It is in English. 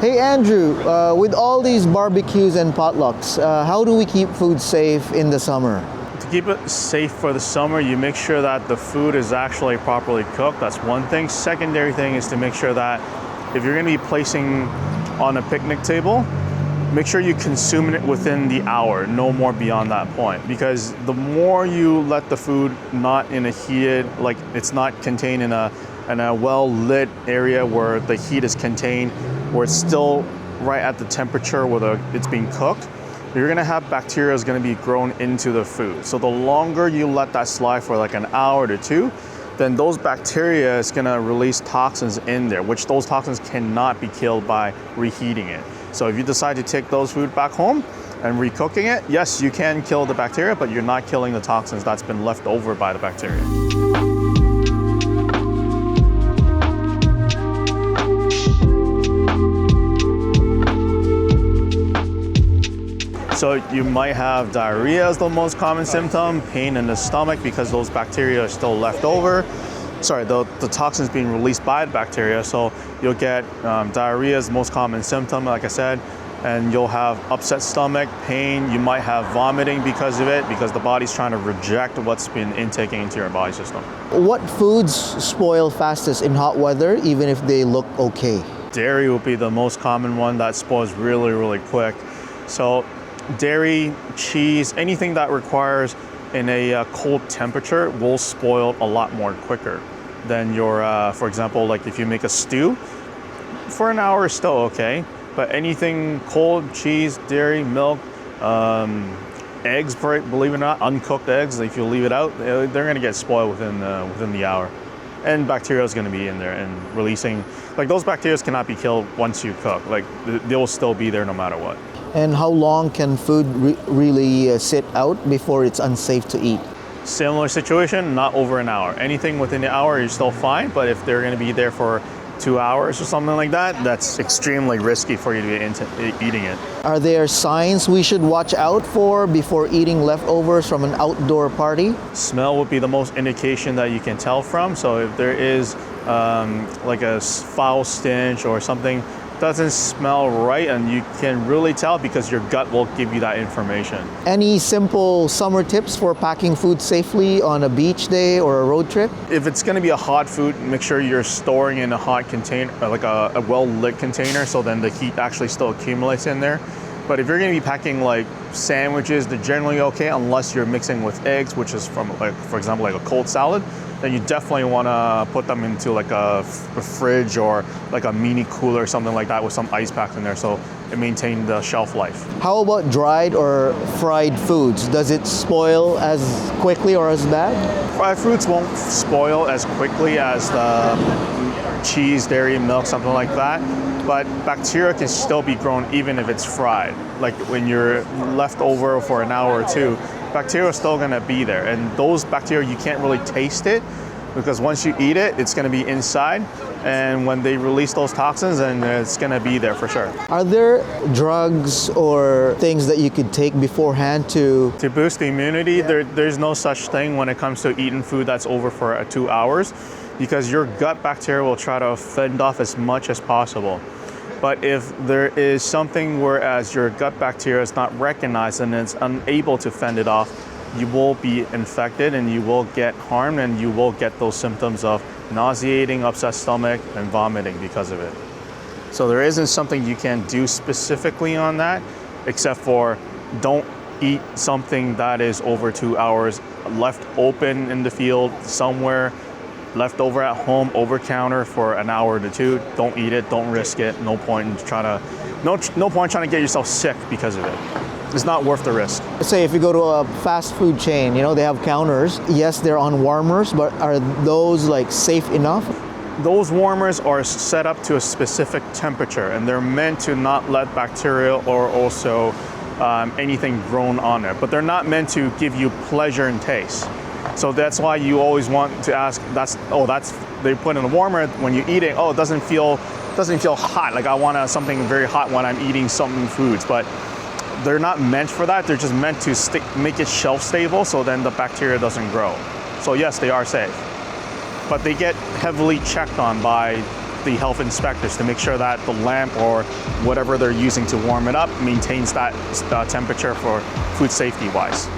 Hey Andrew, with all these barbecues and potlucks, how do we keep food safe in the summer? To keep it safe for the summer, you make sure that the food is actually properly cooked. That's one thing. Secondary thing is to make sure that if you're going to be placing on a picnic table, make sure you consume it within the hour, no more beyond that point. Because the more you let the food not in a heated, like it's not contained in a well-lit area where the heat is contained, where it's still right at the temperature where it's being cooked, you're gonna have bacteria is gonna be grown into the food. So the longer you let that slide for like an hour to two, then those bacteria is gonna release toxins in there, which those toxins cannot be killed by reheating it. So if you decide to take those food back home and recooking it, yes, you can kill the bacteria, but you're not killing the toxins that's been left over by the bacteria. So you might have diarrhea as the most common symptom, pain in the stomach because those bacteria are still left over. Sorry, the toxins being released by the bacteria. So you'll get diarrhea as the most common symptom, like I said, and you'll have upset stomach, pain. You might have vomiting because of it, because the body's trying to reject what's been intaking into your body system. What foods spoil fastest in hot weather, even if they look okay? Dairy will be the most common one that spoils really, really quick. So dairy, cheese, anything that requires in a cold temperature will spoil a lot more quicker than your, for example, like if you make a stew, for an hour is still okay, but anything cold, cheese, dairy, milk, eggs, believe it or not, uncooked eggs, if you leave it out, they're gonna get spoiled within the hour. And bacteria is gonna be in there and releasing, like those bacteria cannot be killed once you cook, like they will still be there no matter what. And how long can food really sit out before it's unsafe to eat? Similar situation, not over an hour. Anything within the hour, you're still fine, but if they're gonna be there for 2 hours or something like that, that's extremely risky for you to be into eating it. Are there signs we should watch out for before eating leftovers from an outdoor party? Smell would be the most indication that you can tell from. So if there is like a foul stench or something doesn't smell right, and you can really tell because your gut will give you that information. Any simple summer tips for packing food safely on a beach day or a road trip? If it's going to be a hot food, make sure you're storing in a hot container, like a well-lit container, so then the heat actually still accumulates in there. But if you're going to be packing like sandwiches, they're generally okay unless you're mixing with eggs, which is from, like, for example, like a cold salad. Then you definitely want to put them into like a fridge or like a mini cooler or something like that with some ice packs in there so it maintains the shelf life. How about dried or fried foods? Does it spoil as quickly or as bad? Fried fruits won't spoil as quickly as the cheese, dairy, milk, something like that. But bacteria can still be grown even if it's fried. Like when you're left over for an hour or two, bacteria is still gonna be there. And those bacteria, you can't really taste it because once you eat it, it's gonna be inside. And when they release those toxins, then it's gonna be there for sure. Are there drugs or things that you could take beforehand to boost the immunity? There's no such thing when it comes to eating food that's over for 2 hours, because your gut bacteria will try to fend off as much as possible. But if there is something whereas your gut bacteria is not recognized and it's unable to fend it off, you will be infected and you will get harmed and you will get those symptoms of nauseating, upset stomach, and vomiting because of it. So there isn't something you can do specifically on that, except for don't eat something that is over 2 hours left open in the field somewhere, left over at home over counter for an hour to two. Don't eat it, don't risk it. No point trying to get yourself sick because of it. It's not worth the risk. Say if you go to a fast food chain, they have counters. Yes, they're on warmers, but are those like safe enough? Those warmers are set up to a specific temperature and they're meant to not let bacteria or also anything grown on it, but they're not meant to give you pleasure and taste. So that's why you always want to ask, they put in a warmer, when you eat it, it doesn't feel hot. Like I want something very hot when I'm eating some foods, but they're not meant for that. They're just meant to make it shelf stable so then the bacteria doesn't grow. So yes, they are safe, but they get heavily checked on by the health inspectors to make sure that the lamp or whatever they're using to warm it up maintains that temperature for food safety wise.